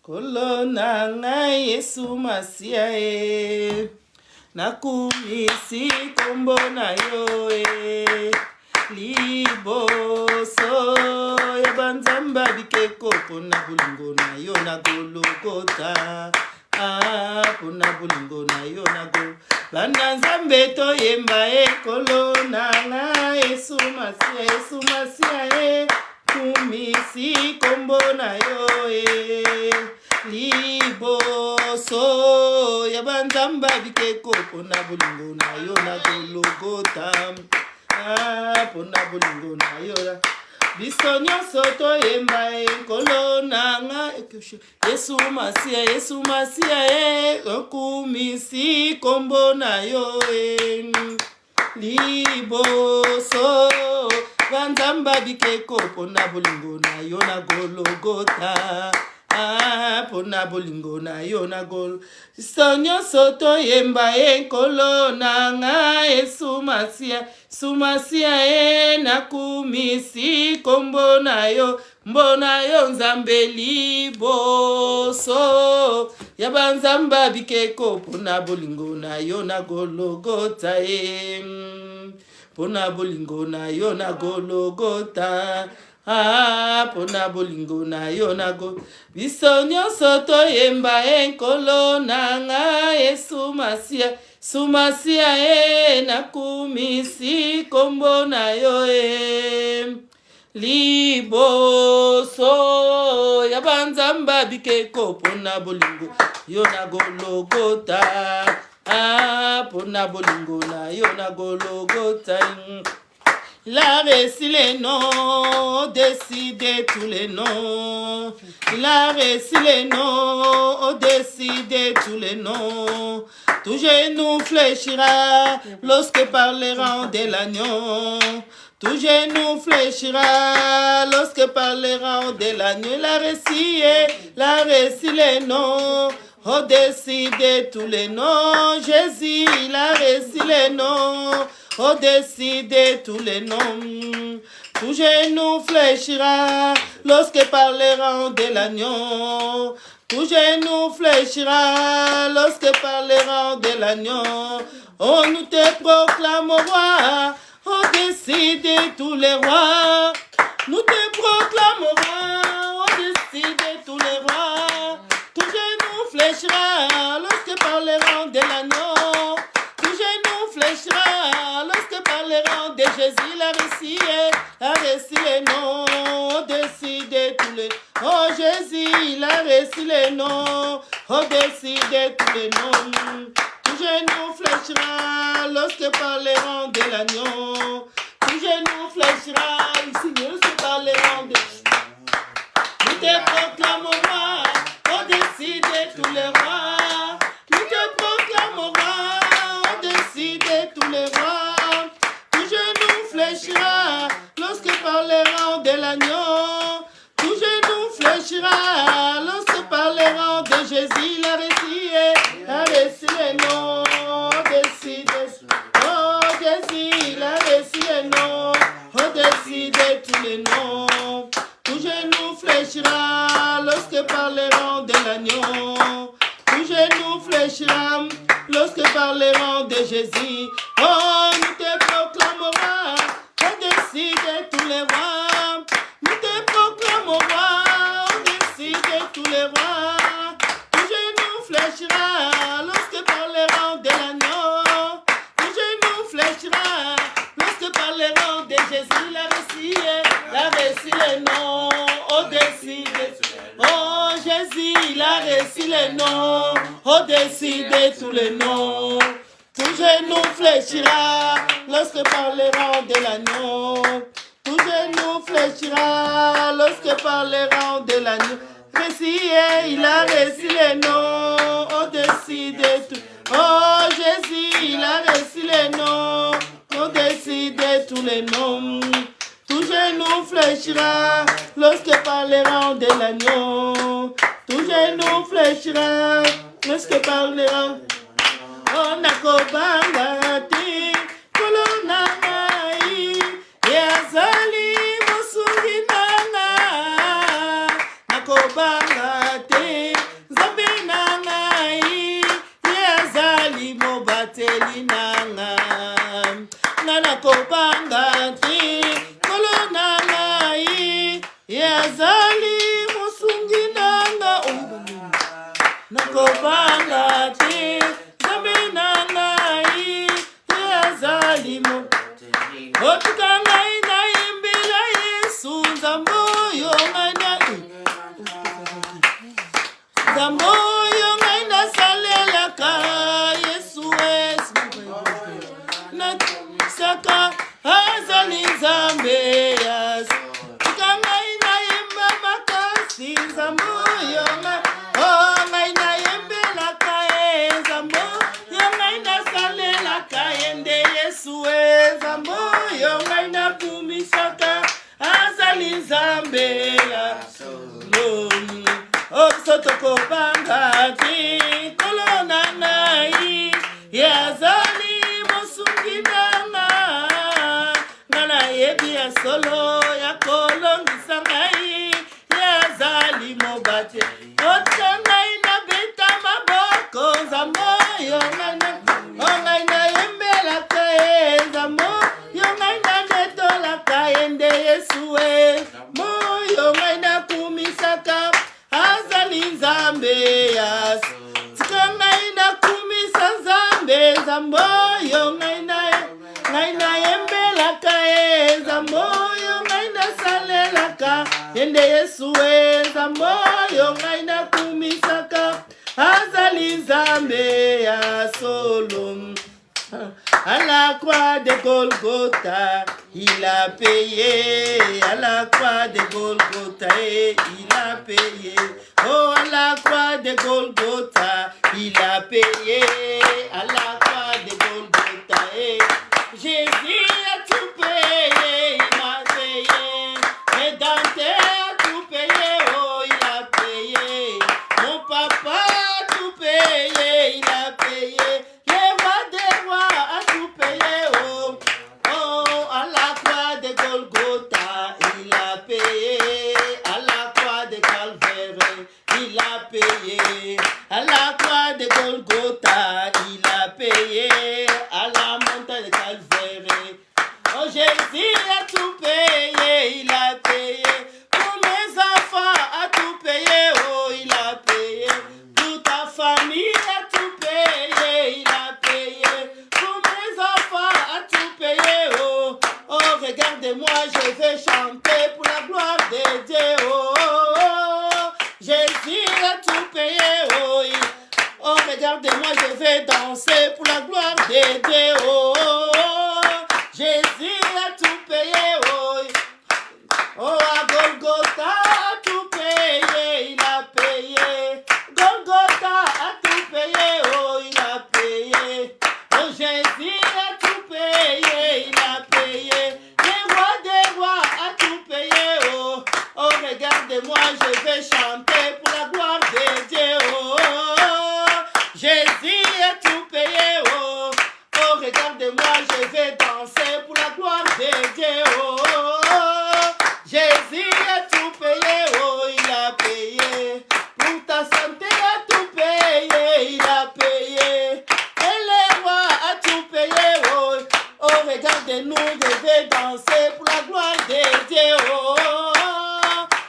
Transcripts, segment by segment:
Kolona ngai Yesu Masia e nakumisi kombo na yo e liboso ya banzamba bikeko pona bulingo na yo na Golgota pona bulingo na yo na go bana nzambe to yemba e kolona ngai Yesu Masia e kumisi kombo na yo e liboso ya banzamba bikeko pona bulingo na yo na Golgota pona bulingo na yo biso nyonso toyemba nkolo nanga Yesu Masia e okumisi kombo na yo liboso banzamba bikeko pona bulingo na yo na Golgota pona bulingo na yo na gol sonyo soto yemba nkolo nanga Yesu Masia e nakumisi kombo na yo mbona yo nzambe liboso ya banzamba bikeko pona bulingo na yo na Golgota pona bulingo na yo na Golgota pona bolingo na yo na go biso nyonso toyemba nkolo nanga Yesu Masia e nakumisi kombo na yo liboso ya banzamba bikeko pona bolingo yo na Golgota pona bolingo na yo na Golgota. Il a réussi les noms, décidé tous les noms. Il a réussi les noms, décidé tous les noms. Tout genou fléchira lorsque parlera de l'agneau. Tout genou fléchira lorsque parlera de l'agneau. Il a réussi les noms. Oh, décidé tous les noms. Jésus, il a réussi les noms. Oh, décidez tous les noms. Tout genou fléchira lorsque parleront de l'agneau. Tout genou fléchira lorsque parleront de l'agneau. Oh, nous te proclamons roi. Oh, décidez tous les rois. Nous te proclamons roi. Oh, décidez tous les rois. Tout genou fléchira lorsque parleront de l'agneau. Tout genou fléchira lorsque parleront de Jésus. La réussi les noms. Décidez tous les. Oh Jésus, il a réussi les noms. Oh, décidez tous les noms. Tout genou fléchira lorsque parleront de l'agneau. Tout genou fléchira lorsque parleront de. Nous te proclamons roi. Oh, décidez tous les rois. Nous te proclamons roi. Oh, décidez tous les rois. Tout genou fléchira lorsque parleront de l'agneau. Tout genou fléchira lorsque parleront de Jésus. La réussi les noms. Décidez. Oh Jésus, la réussi les noms. Oh, décidez tous les noms. Tout genou fléchira lorsque parleront de l'agneau. Tout genou fléchira lorsque parleront de Jésus. Oh, nous te proclamons roi. Oh, décidez tous les rois. Nous te proclamons roi. Oh, décidez tous les rois. Tout genou fléchira lorsque parleront de l'agneau. Tout genou fléchira lorsque parleront de Jésus. La réussi les noms. Oh, décidez. Oh, Jésus, il a réussi les noms. Oh, décidez tous les noms. Tout genou fléchira lorsque parleront de l'agneau. Tout genou fléchira lorsque parleront de l'agneau. Il a réussi les noms. Oh, décidez tout. Oh, Jésus, il a réussi les noms. Oh, décidez tous les noms. Tout genou fléchira lorsque parleront de l'agneau. Tout genou fléchira lorsque parleront. Oh, nakobanga te kolona ngai yazali mosungi nanga nakobanga te yazali musungi nanga nakobanga te nzambe na ngai yazali mo otika ngai nayimbela Yesu nzambe oyo ngai nzambe oyo ngai nasalelaka Yesu nasaka azali nzambe yasu tika ngai nayemba makasi nzambe oyo ngai nayembelaka nzambe oyo ngai nasalelaka nde Yesu nzambe oyo ngai nakumisaka azali nzambe yasu Sotokobanga ti kolona nai yazali musungi nanga ngana yebi ya solo ya kolongisa ngai yazali mobate ota ngai na beta maboko nzambo yo ngai na yembelaka nzambo yo ngai na netolaka ende Yesu moyo ngai na kumisaka azali nzambe yasu tika ngai nakumisa nzambe nzambe oyo ngai na yembelaka nzambe oyo ngai nasalelaka ende Yesu nzambe oyo ngai nakumisaka azali nzambe ya solo. À la croix de Golgotha, il a payé. À la croix de Golgotha, il a payé. Oh, à la croix de Golgotha, il a payé. À la croix de Golgotha, Jésus a tout payé, il m'a payé. Rédempteur a tout payé, oh, il a payé. Mon papa a tout payé, il a payé. À la croix de Golgotha, il a payé. À la montagne de Calvaire, oh Jésus a tout payé, il a payé. Pour mes enfants, a tout payé, oh il a payé. Toute ta famille a tout payé, il a payé. Pour mes enfants, a tout payé, oh. Oh regardez-moi, je vais chanter pour la gloire de Dieu, oh. Jésus a tout payé, oh. Oh, regardez-moi, je vais danser pour la gloire de Dieu, oh. Jésus a tout payé, oh. Oh, à Golgotha a tout payé, il a payé. Golgotha a tout payé, oh, il a payé. Oh, Jésus a tout payé, il a payé. Le roi des rois a tout payé, oh. Oh, regardez-moi, je vais chanter pour la gloire de Dieu, oh. Jésus a tout payé, oh. Oh, regardez-moi, je vais danser pour la gloire de Dieu, oh. Jésus a tout payé, oh, il a payé. Pour ta santé, a tout payé, il a payé. Et le roi a tout payé, oh. Oh, regardez-nous, je vais danser pour la gloire de Dieu, oh.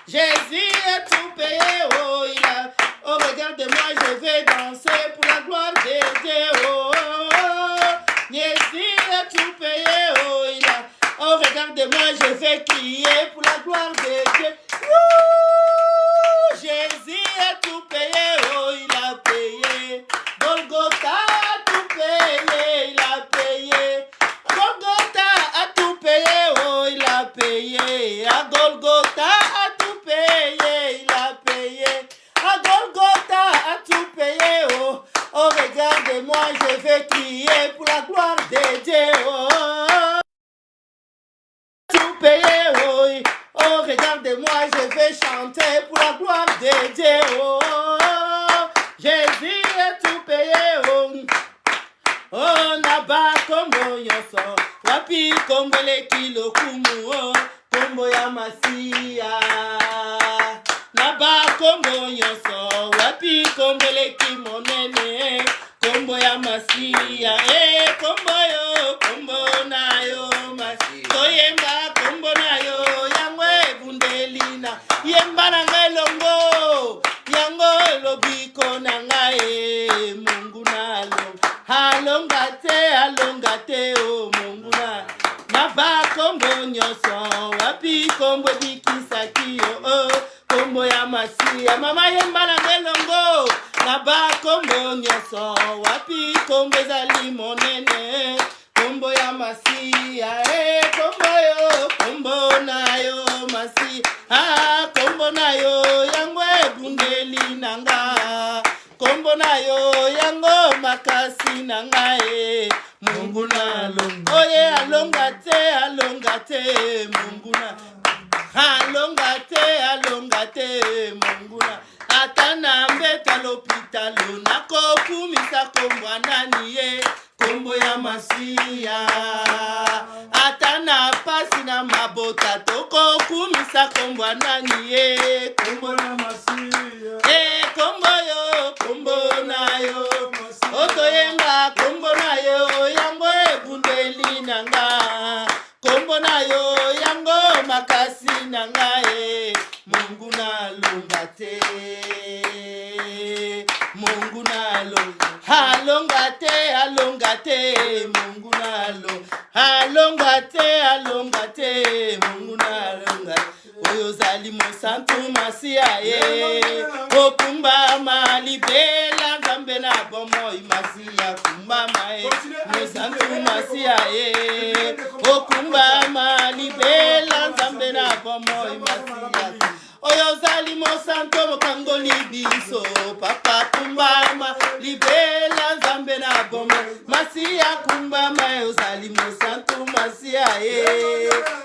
Jésus a tout payé, oh, il a. Oh, regardez-moi, je vais danser pour la gloire de Dieu, oh. Jésus a tout payé, oh, il a. Oh, regardez-moi, je vais crier pour la gloire de Dieu. Wouh! Jésus a tout payé, oh, il a payé. Golgotha a tout payé, il a payé. Golgotha a tout payé, oh, il a payé. À Golgotha a tout payé, il a payé. À Golgotha a tout payé, oh. Oh, regardez-moi, je vais crier pour la gloire de Dieu, oh. Tout payé, oh. Oh, regardez-moi, je vais chanter pour la gloire de Dieu, oh. Jésus a tout payé, oh. Oh, naba kombo yoso, wapi kombo le kilo kumu, oh. Kombo ya masia. Naba kombo yoso, wapi kombo le kimonene, kombo ya masia. Kombo yo, kombo na yo masia. Toyenga kombo na yo, yangwe bundeli na yemba na ngai longo yango elobiko na ngai Mungu alonga te o Mungu na bakombo nyonso wapi kombo bikisaki o kombo ya Masiya mama yemba na ngai longo na bakombo nyonso wapi kombo ezali monene kombo ya Masiya kombo na yo Masiya kombo na yo yango ebundeli nanga kombo na yo yango makasi nanga Mungu nalonga oye alonga te Mungu na alonga te Mungu na atana mbeta lopitalo nakokumisa kombo nani kombo ya Masiya atana pasi na mabota tokokumisa kombo nani kombo ya Masiya kombo na yo otoyenga kombo na yo yango ebundeli nanga kombo na yo yango makasi nanga Mungu nalonga te Mungu alonga te Mungu alonga te Mungu nalonga oyo zali mosantu Masiya okumba malibela nzambe na bomoi Masiya kumbama mosantu Masiya okumba malibela nzambe na bomoi Masiya oyo zali mosantu mokangoli biso papa kumbama libela nzambe na bomoi Masiya kumbama oyo zali mosantu Masiya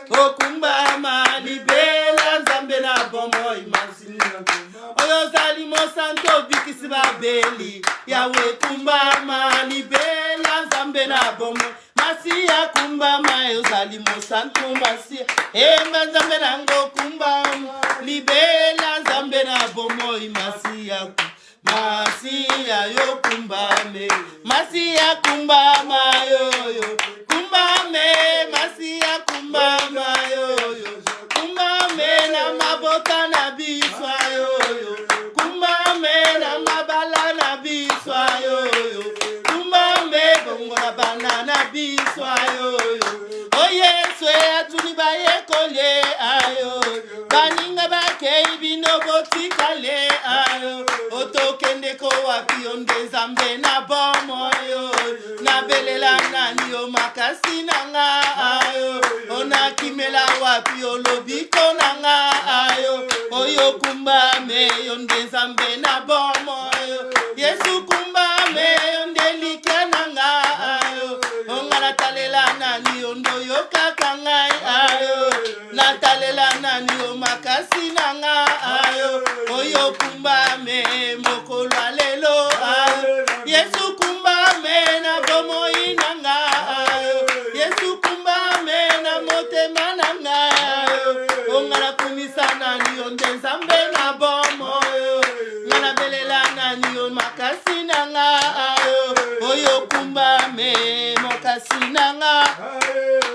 okumbama libela nzambe na bomoi Masiya oyo zali mosantu bikisi babeli yawe kumbama libela nzambe na bomoi Masiya kumbama oyo zali mosantu Masiya nzambe nango kumbama libela nzambe na bomoi Masiya yo kumbame Masiya kumbama yoyo kumbame Masiya kumbama yoyo kumbame na mabota na biswa yoyo kumbame na mabala na biswa yoyo kumbame bongo na banana biswa yoyo Yesu atuni bayekolye ayo baninga bakei bino botikale ayo otokende ko wapi onde nzambe na bomoyo na belela nani o makasi nanga ayo onakimela wapi olobiko nanga ayo oyo kumbame onde nzambe na bomoyo Yesu kumbame onde likya nanga ayo ongana talela nani ondo yoka ngai ayo natalela nani o makasi nanga ayo oyo kumbame mokolo lelo ayo Yesu kumbame na bomoi nanga ayo Yesu kumbame na motema nanga ayo ongana kumisa nani onde nzambe na bomoyo ngana belela nani o makasi nanga ayo oyo kumbame mokasi nanga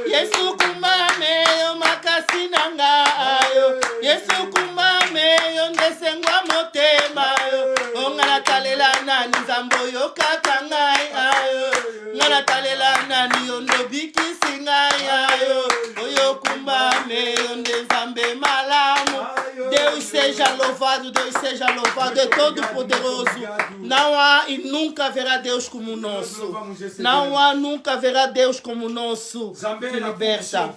Yesu kumbame yo makasi nanga ayo Yesu kumbame yo ndesengwa motema yo ongana talela nani nzambo yo kaka ngai ayo ngana talela nani yo ndobikisi ngai ayo oyo kumbame yo ndezambe malamu Deus seja louvado de todo poderoso não há e nunca haverá Deus como o nosso não há nunca haverá Deus como o nosso que liberta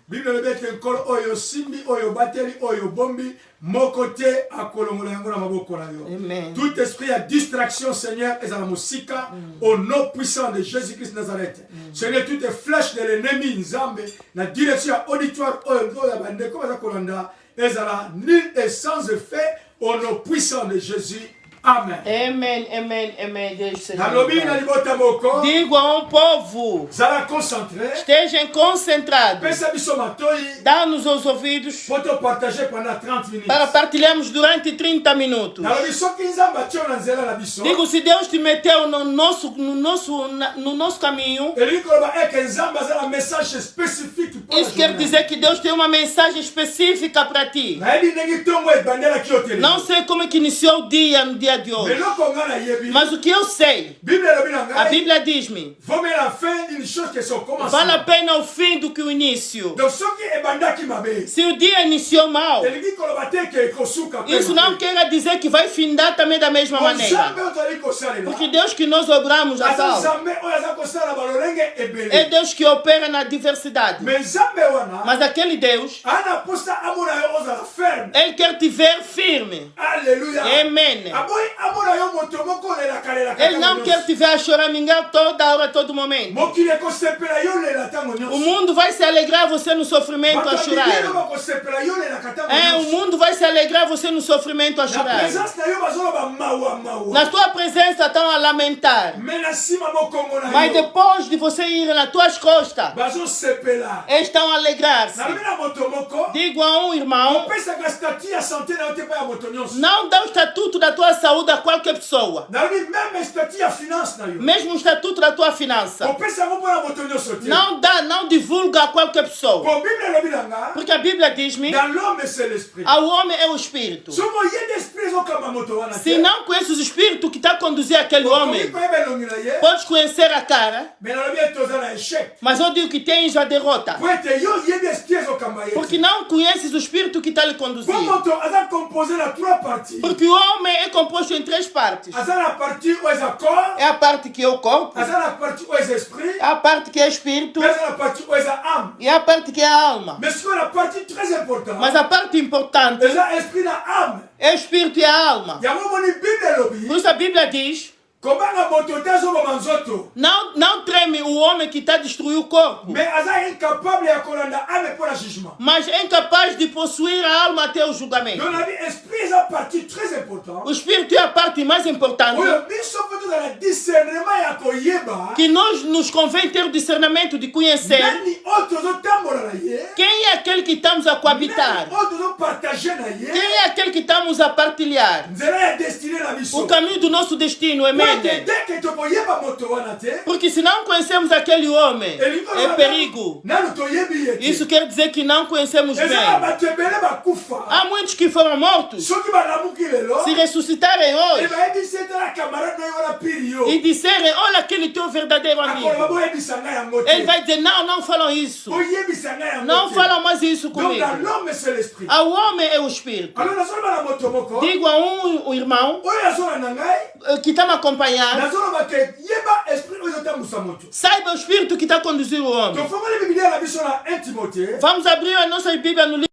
Bible lebete nkolo oyo simbi oyo bateli oyo bombi mokote akolongola yango na maboko na yo. Tout esprit à distraction Seigneur est à la musika au nom puissant de Jésus-Christ Nazareth. Seigneur toutes les flèches de l'ennemi nzambe la direction auditoire oyo ya bandeko baza kolanda ezala nul et sans effet au nom puissant de Jésus. Amen. Amen, amen, amen. Deus seja Nalobi na libota moko. Digo a povo, Zala concentré. estejam concentrados. Pesa biso matoi. Dá-nos os ouvidos Poto partager pendant 30 minutes. para partilharmos durante 30 minutos. Nalobi soki nzamba tio na nzela na biso. Digo, se Deus te meteu no nosso caminho, Elingi koloba eke nzamba zala message spécifique pour isso quer dizer que Deus tem uma mensagem específica para ti. Nayebi ndenge tongo ebandela ki oteli. Não sei como é que iniciou o dia no dia de hoje, Meloko nga na yebi. mas o que eu sei, Bible elobi na a ngai. Bíblia diz-me, Vaut mieux la fin d'une chose que son commencement. vale a pena o fim do que o início. Donc soki ebandaki mabe. Se o dia iniciou mal, Elingi koloba te ke ekosuka pe isso não mabe. quer dizer que vai findar também da mesma maneira. Nzambe otali kosalela. Porque Deus que nós obramos a Aza tal, nzambe oyo aza kosala balolenge ebele. é Deus que opera na diversidade. Mais nzambe wana Mas aquele Deus, ana posa amona yo ozala ferme. Ele quer te ver firme. Alléluia. Amen. Aboyi amona yo moto moko lelaka lelaka. Ele não quer te ver a choramingar toda hora, todo momento. Mokili ekosepela yo lela ntango O nyonso. mundo vai se alegrar você no sofrimento a Bato ya bibelo chorar. bakosepela yo lelaka ntango É, o nyonso. mundo vai se alegrar você no sofrimento a Na chorar. présence na yo bazoloba mawa mawa. Na tua presença estão a lamentar. Mais na nsima mokongo na Mas yo depois de você ir nas tuas costas, bazosepela. eles estão a alegrar-se. Nalobi na moto moko Digo a um irmão, opesaka statut ya santé na yo te pa ya moto nyonso. não dá o estatuto da tua saúde a qualquer pessoa. Nalobi même statut ya finance na yo Mesmo o estatuto da tua finança. opesa yango mpo na moto nyonso te. Não dá, não divulga a qualquer pessoa. Po bible elobi na nga Porque a Bíblia diz-me, dans l'homme c'est l'esprit. ao homem é o espírito. soki oyebi esprit ezokamba moto wana Se não conhece o espírito que está a conduzir aquele okoki homem, koyeba elongi na ye podes conhecer a cara, mais nalobi ete oza na échec mas eu digo que tens a derrota. po ete yo oyebi esprit ezokamba ye Porque não conheces o espírito que está a lhe po conduzir. moto aza composé na 3 parties. Porque o homem é composto em 3 partes. aza na partie oyo eza corps, É a parte que é o corpo, aza na partie oyo eza esprit, é a parte que é espírito pe aza na partie oyo eza âme. e é a parte que é a alma. Mais sikoyo na partie très importante Mas a parte importante eza esprit na âme. é o espírito e a alma. yango moni bible elobi Por isso a Bíblia diz, kobanga moto te azoboma nzoto não treme o homem que está a destruir o corpo, mais aza incapable ya kolanda âme mpo na jugement. mas é incapaz de possuir a alma até o julgamento. donc nabi esprit eza partie très importante O espírito é a parte mais importante, oyo biso mpo tozala discernement ya koyeba que nós nos convém ter o discernimento de conhecer nani oyo tozotambola na ye, quem é aquele que estamos a coabitar, nani oyo tozopartage na ye, quem é aquele que estamos a partilhar, nzela ya destine na o biso. caminho do nosso destino, Po amém? ete deke tokoyeba moto wana te Porque se não conhecemos aquele homem, elingi é perigo. nanu toyebi ye te. Isso quer dizer que não conhecemos eza na bem. bato ebele bakufa Há muitos que foram mortos, soki balamuki lelo se ressuscitarem hoje ebayebisi ete na camarade na yo wana piri yo e disserem, olha aquele teu verdadeiro akoloba amigo. boyebisa ngai yango Ele te vai dizer, não falam isso. boyebisa ngai yango Não te. falam mais isso donc comigo. dans l'homme c'est l'esprit. Ao homem é o espírito. alors nazoloba na moto moko Digo a um irmão oyo azolanda ngai que está me acompanhando, nazoloba ke yeba esprit oyo ezotambusa moto. saiba o espírito que está a conduzir o homem. tofongoli bibilia na biso na 1 timote Vamos abrir a nossa Bíblia no livro.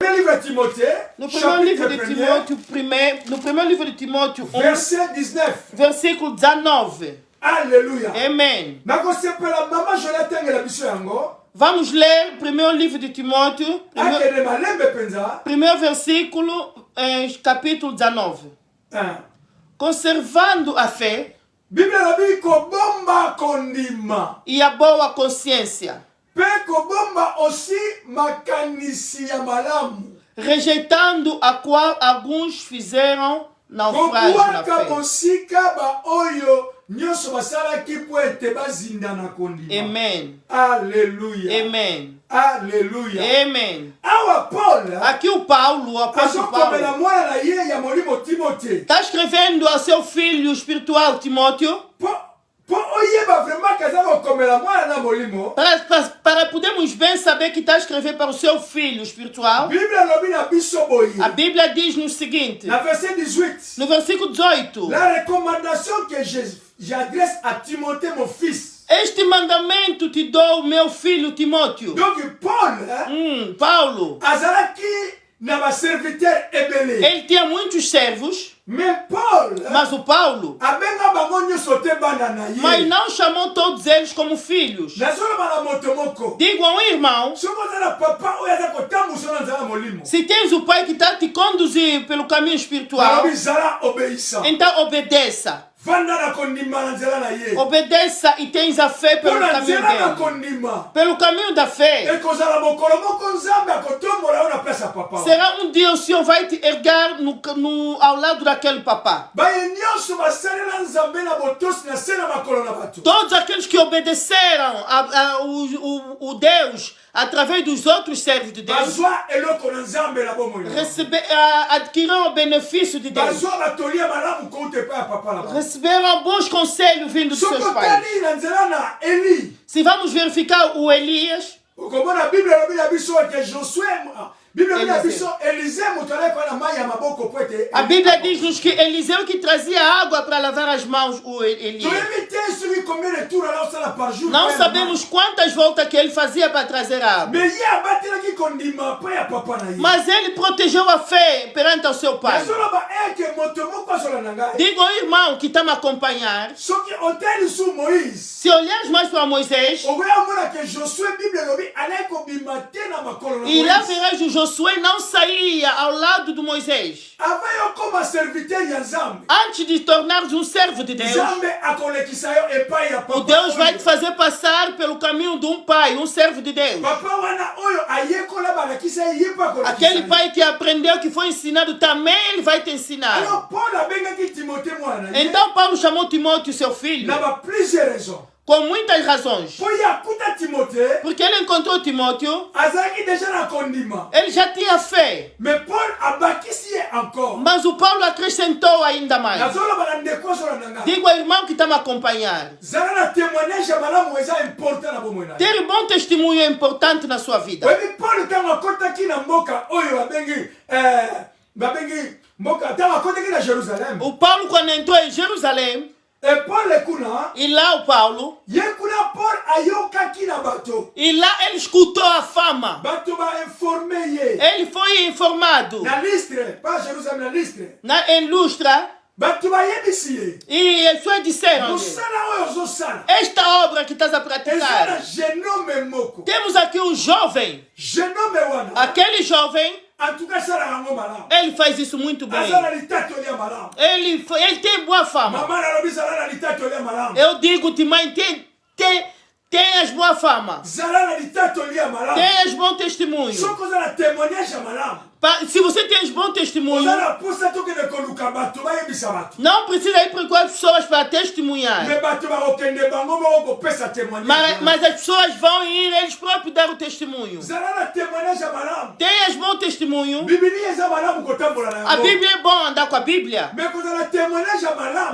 livre de Timothée, No primeiro livro de chapitre 1er, Timóteo, no primeiro livro de Timóteo 1, verset 19. versículo 19. Alléluia. Amém. nakosepela mama joli atengela biso yango Vamos ler o primeiro livro de Timóteo, akende malembe mpenza. primeiro versículo, capítulo 19. Conservando a fé Biblia elobi kobomba kondima e a boa consciência, mpe kobomba osi makanisi ya malamu rejeitando a qual alguns fizeram naufrágio na kobwaka fé. mosika baoyo nyonso basalaki mpo ete bazinda na kondima. Amém. Aleluya. Amém. Aleluya. Amém. awa paul Aqui o Paulo, o apóstolo azokomela Paulo, mwana na ye ya molimo timote está escrevendo ao seu filho espiritual Timóteo mpo oyeba vraiment ke aza kokomela mwana na molimo. para podermos bem saber que está a escrever para o seu filho espiritual. Biblia elobi na biso boye A Bíblia diz no seguinte, na verset 18 no versículo 18, la recommandation que j'adresse à Timothée mon fils. Este mandamento te dou, meu filho Timóteo. Donc Paul, Paulo, azalaki na ba serviteur ebele. Ele tinha muitos servos. Mais Paul, mas o Paulo, abenga bango nyonso te bana na ye. mas não chamou todos eles como filhos. Nazoloba na moto moko. Digo a um irmão, papa oyo aza kotambusa na nzela molimo. se tens o pai que está te conduzir pelo caminho espiritual, então obedeça. Obedeça e tens a fé pelo caminho dele. Pelo caminho da fé. Será um dia o Senhor vai te erguer ao lado daquele papá. Todos aqueles que obedeceram o Deus através dos outros servos de Deus adquiriram o benefício de Deus. Receberam bons conselhos vindo dos seus pais. Se vamos verificar o Elias, a Bíblia diz-nos que Eliseu que trazia água para lavar as mãos, o Elias. Não sabemos quantas voltas que ele fazia para trazer água. Mas ele protegeu a fé perante o seu pai. Digo ao irmão que está me acompanhando, se olhares mais para Moisés, e lá verás o Josué não saía ao lado de Moisés. Antes de tornares um servo de Deus, o Deus vai te fazer passar pelo caminho de um pai, um servo de Deus. Aquele pai que aprendeu, que foi ensinado, também ele vai te ensinar. Então Paulo chamou Timóteo, seu filho, com muitas razões. Porque ele encontrou Timóteo, ele já tinha fé. Mas o Paulo acrescentou ainda mais. Digo ao irmão que está me acompanhando, ter bom testemunho é importante na sua vida. O Paulo, quando entrou em Jerusalém, e lá o Paulo, e lá ele escutou a fama. Ele foi informado em Lustra. E as pessoas disseram: esta obra que estás a praticar, temos aqui um jovem. Aquele jovem, ele faz isso muito bem. Ele tem boa fama. Eu digo, mãe, tenhas boa fama. Tenhas bom testemunho. Se você tem bom testemunho, não precisa ir procurar pessoas para testemunhar. Mas as pessoas vão ir, eles próprios dar o testemunho. Tenhas bom testemunho. A Bíblia é bom andar com a Bíblia.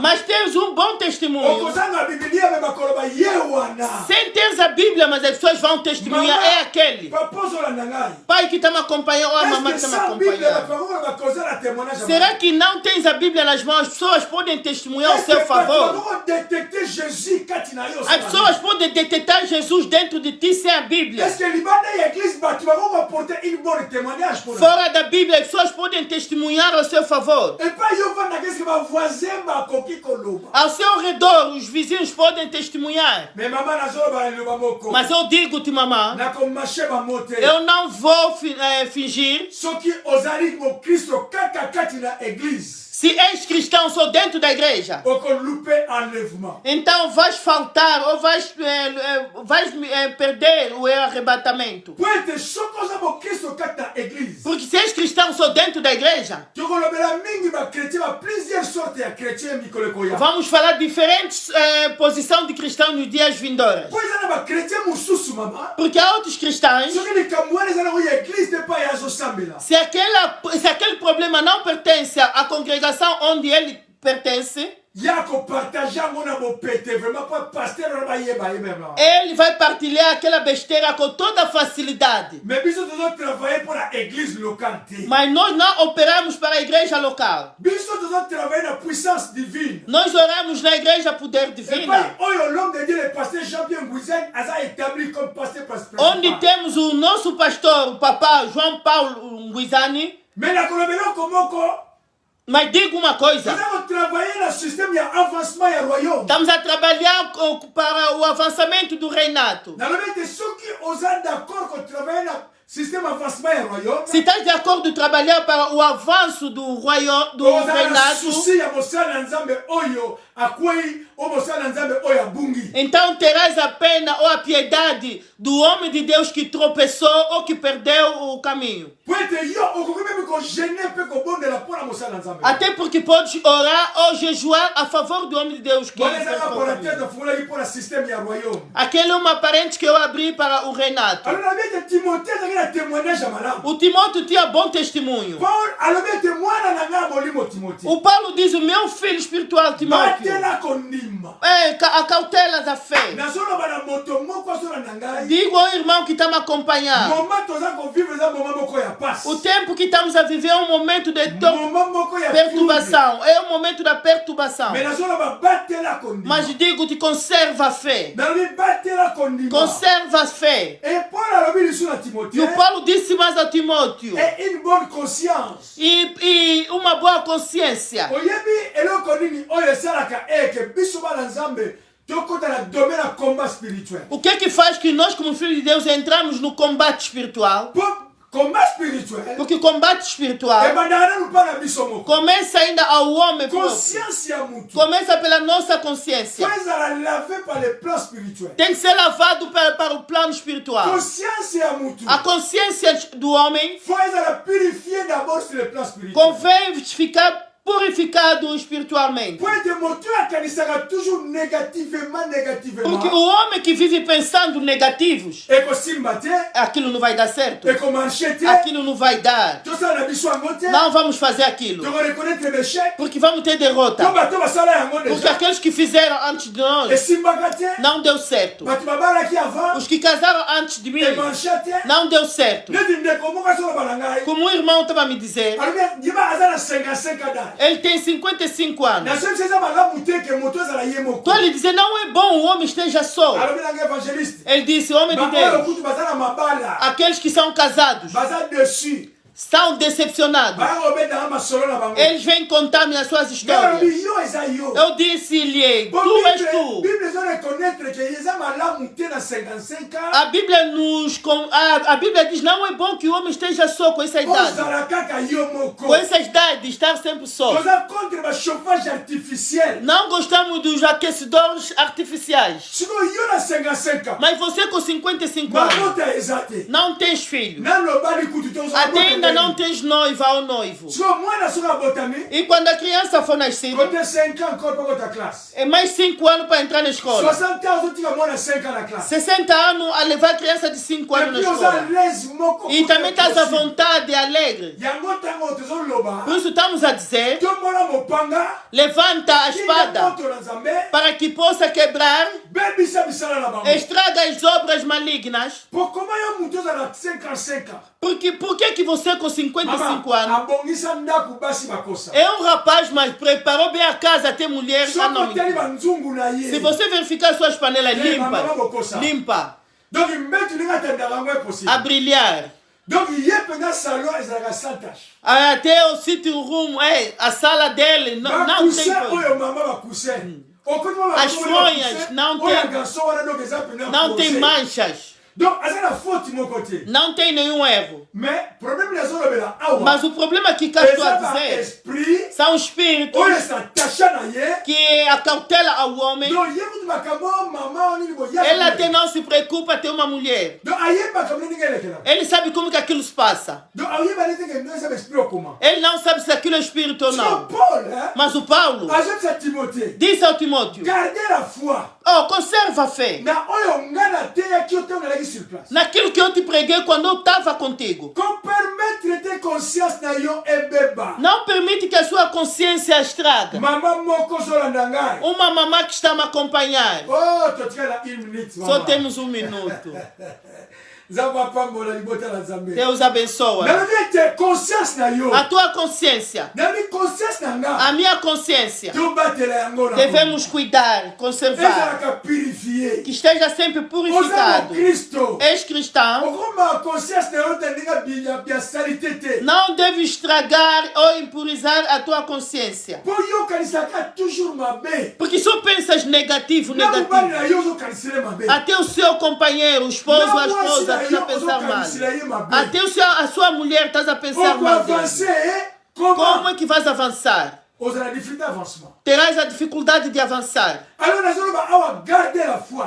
Mas tens um bom testemunho. Sem ter a Bíblia, mas as pessoas vão testemunhar, é aquele. Pai que está me acompanhando, ou a mamãe que está me acompanhando. Será que não tens a Bíblia nas mãos? As pessoas podem testemunhar ao seu favor. As pessoas podem detectar Jesus dentro de ti sem a Bíblia. Fora da Bíblia, as pessoas podem testemunhar ao seu favor. Ao seu redor, os vizinhos podem testemunhar. Mas eu digo-te, mamãe, eu não vou fingir. Se és cristão só dentro da igreja, então vais faltar ou vais perder o arrebatamento. Porque se és cristão só dentro da igreja, vamos falar diferentes posições de cristãos nos dias vindouros. Porque há outros cristãos, se aquele problema não pertence à congregação onde ele pertence, Ele vai partilhar aquela besteira com toda facilidade. Mas nós não operamos para a igreja local. Nós oramos na igreja poder divino. Onde temos o nosso pastor, o papá João Paulo Nguizani. Mas digo uma coisa. Estamos a trabalhar para o avançamento do reinato. Se estás de acordo trabalhar para o avanço do royaume, do reinato, então terás a pena ou a piedade do homem de Deus que tropeçou ou que perdeu o caminho. Até porque podes orar ou jejuar a favor do homem de Deus que aquele é uma parente que eu abri para o reinato. O Timóteo tinha bom testemunho. O Paulo diz: o meu filho espiritual Timóteo, a cautela da fé. Digo ao irmão que está me acompanhando, o tempo que estamos a viver é um momento de perturbação. É o momento da perturbação. Mas digo-te, conserva a fé. Conserva a fé. E o Paulo disse mais a Timóteo: e uma boa consciência. O que é que faz que nós, como filhos de Deus, entramos no combate espiritual? Porque combate espiritual começa ainda ao homem próprio. Começa pela nossa consciência. Tem que ser lavado para o plano espiritual. A consciência do homem convém ficar purificado espiritualmente. Porque o homem que vive pensando negativos, aquilo não vai dar certo. Aquilo não vai dar. Não vamos fazer aquilo. Porque vamos ter derrota. Porque aqueles que fizeram antes de nós não deu certo. Os que casaram antes de mim não deu certo. Como o irmão estava a me dizer, ele tem 55 anos. Então ele dizia: não é bom o homem esteja só. Ele disse: homem de Deus, aqueles que são casados são decepcionados. Eles vêm contar-me as suas histórias. Eu disse-lhe: tu és tu. A Bíblia diz: não é bom que o homem esteja só com essa idade. Com essa idade de estar sempre só. Não gostamos dos aquecedores artificiais. Mas você com 55 anos não tens filho. Até ainda não tens noiva ou noivo. E quando a criança for nascida, é mais 5 anos para entrar na escola. 60 anos a levar a criança de 5 anos na escola. E também estás à vontade e alegre. Por isso estamos a dizer: levanta a espada para que possa quebrar, estraga as obras malignas. Porque por que você com 55 anos é um rapaz, mas preparou bem a casa, tem mulher? Se você verificar suas panelas limpa, a brilhar, até o sitting room, a sala dele não tem. As fronhas não tem manchas. Não tem nenhum erro. Mas o problema que estou a dizer são espíritos que acautela ao homem. Ele até não se preocupa ter uma mulher. Ele sabe como que aquilo se passa. Ele não sabe se aquilo é espírito ou não. Mas o Paulo disse ao Timóteo: Oh, conserva a fé. Naquilo que eu te preguei quando eu estava contigo. Não permite que a sua consciência estrague. Uma mamã que está a me acompanhar. Só temos 1 minuto. Deus abençoa. A tua consciência. A minha consciência. Devemos cuidar, conservar. Que esteja sempre purificado. És cristão. Não deve estragar ou impurizar a tua consciência. Porque só pensas negativo. Até o seu companheiro, o esposo, a esposa, estás a pensar mal. Até a sua mulher estás a pensar mal dele. Como é que vais avançar? Terás a dificuldade de avançar.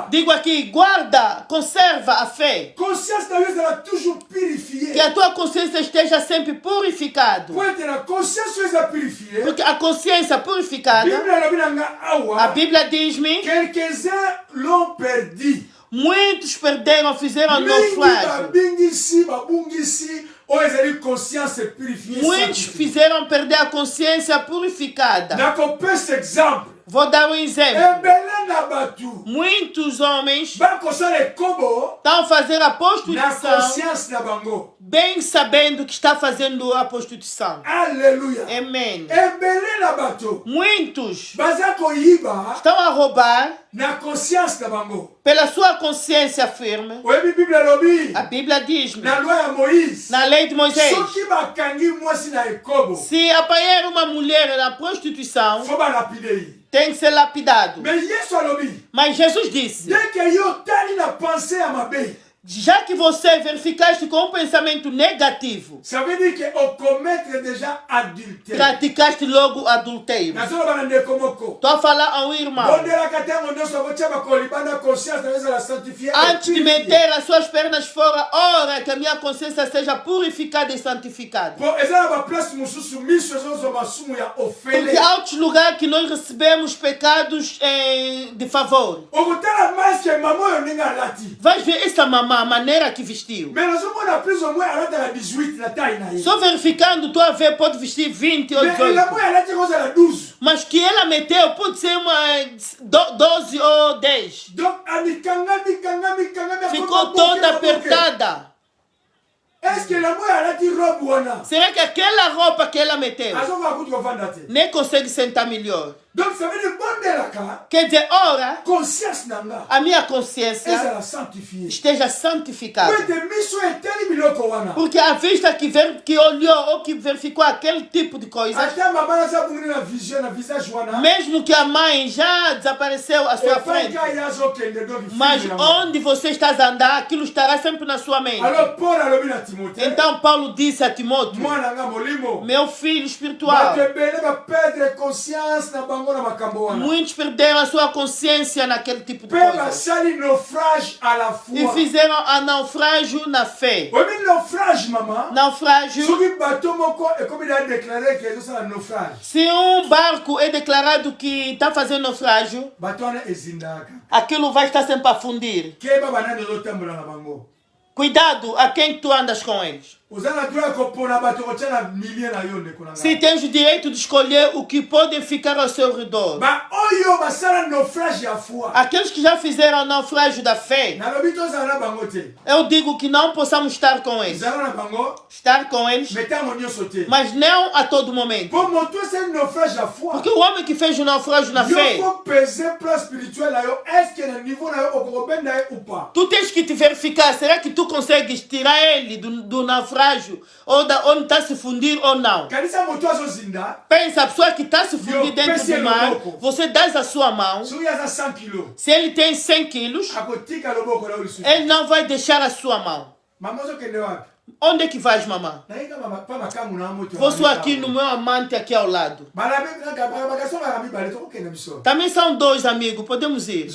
Digo aqui, guarda, conserva a fé. Que a tua consciência esteja sempre purificada. Porque a consciência purificada, a Bíblia diz-me, muitos perderam, fizeram naufrágio. Muitos fizeram perder a consciência purificada. Vou dar um exemplo. Muitos homens estão a fazer a prostituição bem sabendo que está fazendo a prostituição. Aleluia. Amém. Muitos estão a roubar pela sua consciência firme. A Bíblia diz-me, na lei de Moisés, se apanhar uma mulher na prostituição, tem que ser lapidado. Mas Jesus disse, já que você verificaste com um pensamento negativo, praticaste logo adultério. Estou a falar a um irmão. Antes de meter as suas pernas fora, ora que a minha consciência seja purificada e santificada. Porque há outros lugares que nós recebemos pecados de favor. Vais ver essa mamãe, a maneira que vestiu. Só verificando, tu a ver, pode vestir 20 ou 18. Mas que ela meteu pode ser uma 12 ou 10. Ficou toda apertada. Será que aquela roupa que ela meteu nem consegue sentar melhor? Quer dizer, ora, a minha consciência esteja santificada. Porque a vista que olhou ou que verificou aquele tipo de coisa, mesmo que a mãe já desapareceu à sua frente, mas onde você está a andar, aquilo estará sempre na sua mente. Então Paulo disse a Timóteo, meu filho espiritual, muitos perderam a sua consciência naquele tipo de coisa. E fizeram a naufrágio na fé. Naufrágio. Se um barco é declarado que está fazendo naufrágio, aquilo vai estar sempre a fundir. Cuidado a quem tu andas com eles. Se tens o direito de escolher o que podem ficar ao seu redor. Aqueles que já fizeram o naufrágio da fé, eu digo que não possamos estar com eles. Estar com eles, mas não a todo momento. Porque o homem que fez o naufrágio na fé, tu tens que te verificar, será que tu consegues tirar ele do naufrágio? Ou onde está se fundir ou não? Pensa, a pessoa que está se fundir dentro do mar, você dá a sua mão. Se ele tem 100 quilos, ele não vai deixar a sua mão. Onde é que vais, mamãe? Vou só aqui no meu amante aqui ao lado. Também são 2 amigos, podemos ir.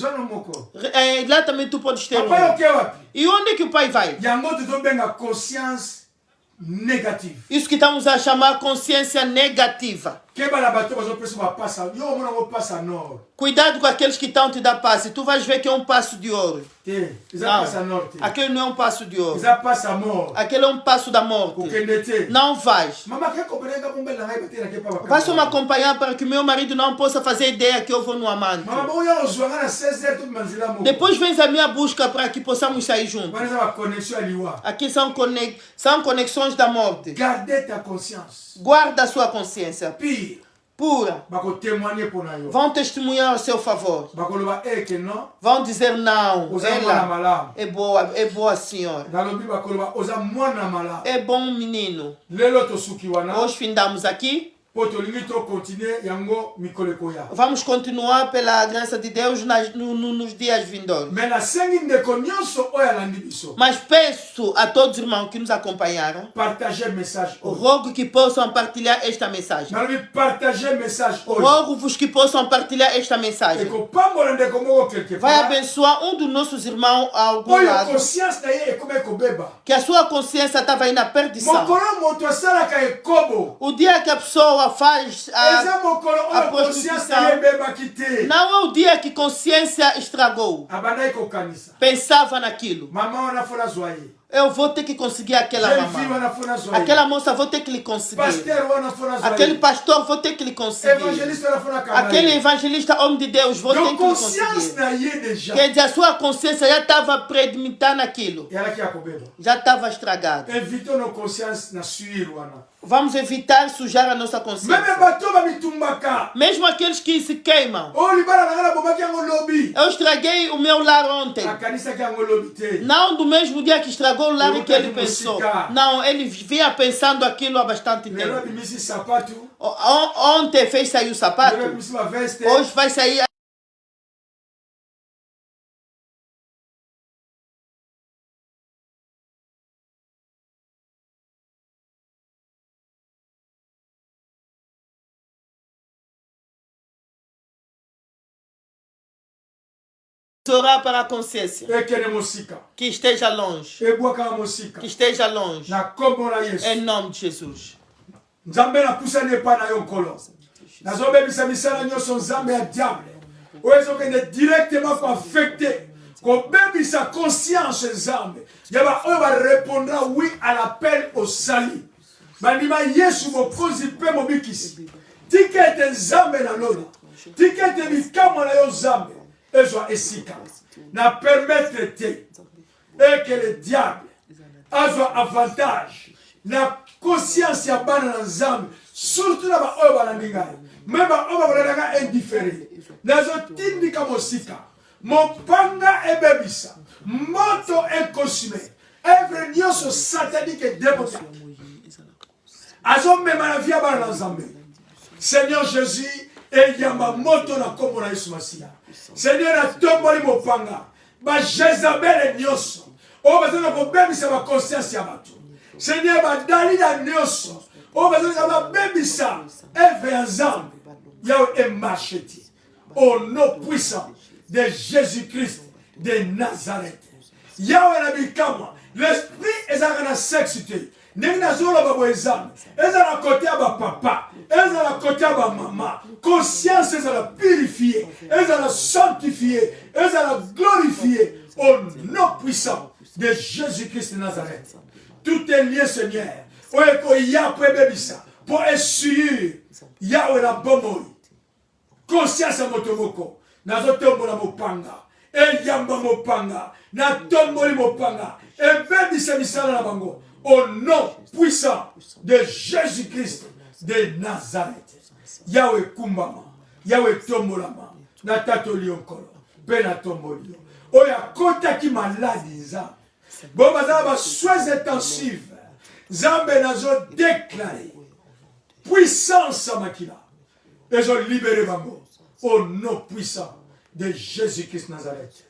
Lá também tu podes ter um. E onde é que o pai vai? Isso que estamos a chamar consciência negativa. Cuidado com aqueles que estão te dar passe. Tu vais ver que é um passo de ouro. Não, aquele não é um passo de ouro. Aquele é um passo da morte. Não vais. Vai só me acompanhar para que meu marido não possa fazer ideia que eu vou no amante. Depois vens à minha busca para que possamos sair juntos. Aqui são conexões da morte. Guarda a sua consciência pura. Vão testemunhar a seu favor. Vão dizer não. Ela é boa senhora. É bom menino. Hoje findamos aqui. Vamos continuar pela graça de Deus nos dias vindouros. Mas peço a todos os irmãos que nos acompanharam, rogo que possam partilhar esta mensagem. Rogo-vos que possam partilhar esta mensagem. Vai abençoar um dos nossos irmãos a algum lado, que a sua consciência estava aí na perdição. O dia que a pessoa faz a prostituição, não é o dia que consciência estragou. Pensava naquilo. Eu vou ter que conseguir aquela mamãe. Aquela moça vou ter que lhe conseguir. Aquele pastor vou ter que lhe conseguir. Aquele evangelista, homem de Deus, vou ter que lhe conseguir. Quer dizer, a sua consciência já estava predimitada naquilo. Já estava estragada. Vamos evitar sujar a nossa consciência. Mesmo aqueles que se queimam. Eu estraguei o meu lar ontem. Não do mesmo dia que estragou o lar que ele pensou. Não, ele vinha pensando aquilo há bastante tempo. Ontem fez sair o sapato. Hoje vai sair. Orar para a consciência que esteja longe, que esteja longe, em nome de Jesus. Directement affecté. Sa conscience Nzambe. Répondra oui à l'appel au salut. Bandima Yesu mokozi pe mobikisi. Tikete Nzambe na lola. Tikete mikamo na yo Nzambe. Ezwa esika. Na permettre te. Et que le diable a avantage. Na conscience ya bana na Nzambe. Surtout na ba oyo balandingai. Même ba oyo balandanga indifférent. Nazo tindika mosika. Mopanga ebebisa. Moto est consumé. Œuvre nyonso satanique et démoniaque. Azo mema na via bana na Nzambe. Seigneur Jésus, eyamba moto na kombo na Yesu Masiya. Seigneur na tomboli mopanga. Ba Jezabel nyonso. O bazana ko bebisa ba conscience ya bato. Seigneur ba dali na nyonso. O bazana ba bebisa œuvre ya Nzambe. Yao e macheti. Au nom puissant de Jésus-Christ de Nazareth. Yahweh la bikama. L'esprit est à la sexualité. N'est-ce pas côté à papa, est à la côté à maman. Conscience est à la purifier, est à la sanctifier, est à la glorifier au nom puissant de Jésus-Christ de Nazareth. Tout est lié, Seigneur. Pour essuyer Yahweh la bomoi. Conscience à motomoko. Nazotombo la mopanga. Eyamba mopanga. Na tomboli mopanga. Ebebisa misala na bango. Au nom puissant de Jésus-Christ de Nazareth. Yahweh kumbama. Yahweh tombolama. Na tatoli onkolo. Pe na tomboli. Oya kota ki maladi nzambe. Bon bazala ba soins intensifs. Nzambe nazo déclaré. Puissance à makila. Et je libère bango. Au nom puissant de Jésus-Christ Nazareth.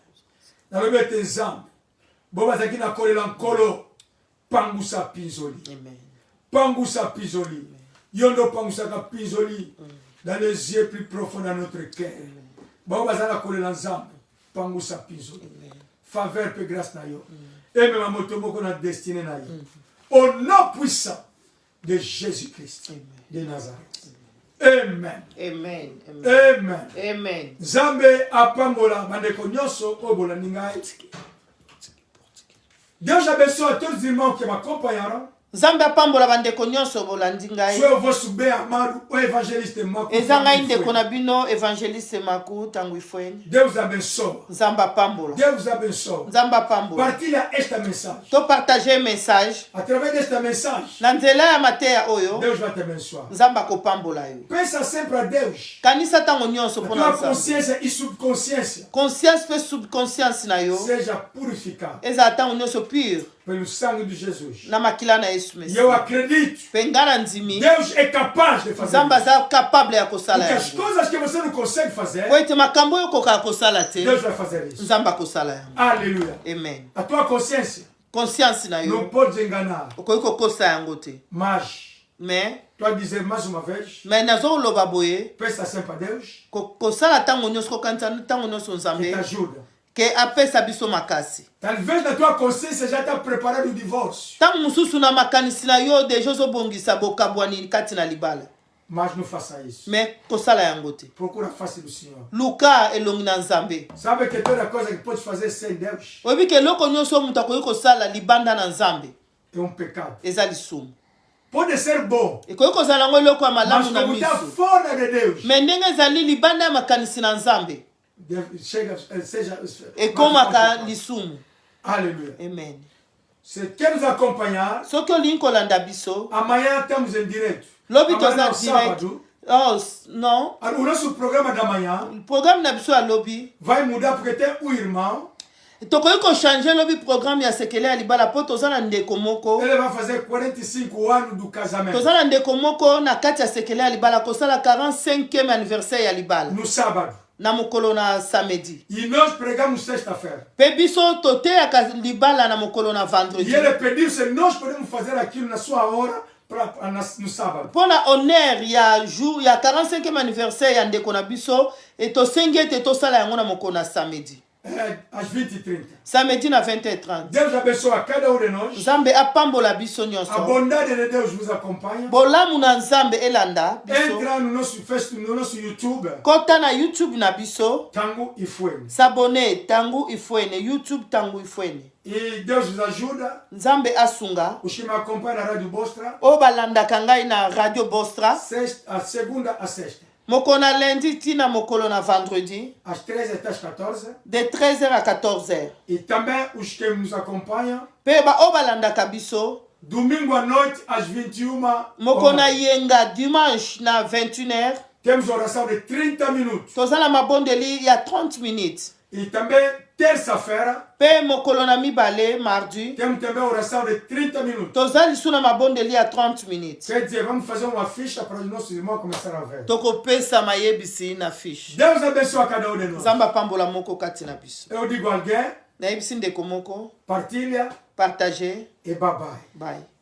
Dans le bête Nzambe. Bon bazaki na kole lankolo. Pangusa pinzoli. Pangusa pinzoli. Yondo pangusa ka pinzoli. Dans les yeux plus profonds de notre cœur. Bon bazala kole lanzambe. Pangusa pinzoli. Faveur pe grâce na yo. Et même motomoko na destinée na yo. Au nom puissant de Jésus-Christ de Nazareth. Amen. Amen. Amen. Amen. Nzambe apambola bandeko nyonso oyo bolandi ngai. Deus abençoe a todos os irmãos que m'acompanharam. Nzambe apambola bandeko nyonso bolandi ngai. Sois vosso bem amado, o evangelista Maku. Eza ngai ndeko na bino evangeliste Maku tangu ifweni. Deus abençoe. Nzambe apambola. Deus abençoe. Nzambe apambola. Partilha esta mensagem. To partager message. Através desta mensagem, Na nzela ya mateya oyo. Deus vai te abençoar. Nzambe akopambola yo. Pensa sempre a Deus. Kanisa tango nyonso A pona tua Nzambe. consciência e subconsciência Conscience pe subconscience na yo. seja purificada Eza tango nyonso pure. pelo sangue de Jesus. Na makila na Yesu E eu Messi. acredito, Pengana nzimi. Deus é capaz de fazer Nzambe isso. aza capable ya kosala Porque as yango. coisas que você não consegue fazer, Po ete makambo oyo okoka kosala te. Deus vai fazer isso. Nzambe akosala yango. Aleluia. Amen. A tua consciência Conscience na não yo. pode enganar. Okoki kokosa yango te. Mas, Mais tu vai dizer mais uma vez, nazoloba boye. peça sempre a Deus Kosala tango nyonso kokanisa tango nyonso que Nzambe. te ajuda. Ke apesa biso makasi. Talvez na tua consciência já está preparado o divórcio. Tango mosusu na makanisi na yo deja ozobongisa bokabwani kati na libala. Mas não faça isso. Mais kosala yango te. Procura a face do Senhor. Luka elongi na Nzambe. Sabe que toda coisa que pode fazer sem Deus Oyebi ke eloko nyonso moto akoki kosala libanda na Nzambe é pecado. eza lisumu. Pode ser bom, Ekoki kozala yango eloko ya mas malamu na como está miso. fora de Deus, Me ndenge ezali libanda ya makanisi na Nzambe seja. ekomaka lisumu. Aleluia. Amen. Se quer nos acompanhar, Soki olingi kolanda biso amanhã estamos em direto. lobi Amanhã toza no direct. sábado, Oh, non. o nosso programa da manhã Programme na biso ya lobi vai mudar porque tem um irmão, tokoki kochange lobi programme ya sekele ya libala mpo toza na ndeko moko. ele vai fazer 45 anos do casamento. Toza na ndeko moko na kati ya sekele ya libala kosala 45e anniversaire ya libala No sábado. na mokolo na samedi. E nós pregamos sexta-feira. Pe biso toteyaka libala na mokolo na E vendredi. ele pediu se nós podemos fazer aquilo na sua hora no sábado. Mpo na honneur ya jour ya 45e anniversaire ya ndeko na biso etosengi ete tosala yango na mokolo na samedi. É, às 20h30. Samedi na 20h30. Deus abençoe a cada um de nós. Nzambe apambola biso A nyonso. bondade de Deus nos acompanha. Bolamu na Nzambe elanda biso. Entra no nosso Facebook, no nosso YouTube. Kota na YouTube na biso. Tango e Fuego. S'abonner Tangu Ifwene. YouTube Tangu Ifwene. E Deus nos ajuda. Nzambe asunga. Os que me acompanham na Rádio Bostra. O balandaka ngai na Radio Bostra. A segunda a sexta. Moko na lundi tina mokolo na vendredi. Às 13h até às 14h. De 13h à 14h. E também os que nos acompanham. Peba o balandaka biso. Domingo à noite às 21h. Moko na yenga dimanche na 21h. Temos oração de 30 minutos. Tozala mabondeli ya 30 minutes. E também terça-feira. Pe mokolo na mibale mardi. Temos também oração de 30 minutos. Tozali suna mabondeli ya 30 minutes. Quer dizer, vamos fazer uma ficha para os nossos irmãos começarem a ver. Toko pesa mayebisi na fiche. Deus abençoe a cada um de nós. Zamba pambola moko kati na biso. Eu digo a alguém, Na yebisi ndeko moko. partilha Partager. e bye bye. Bye.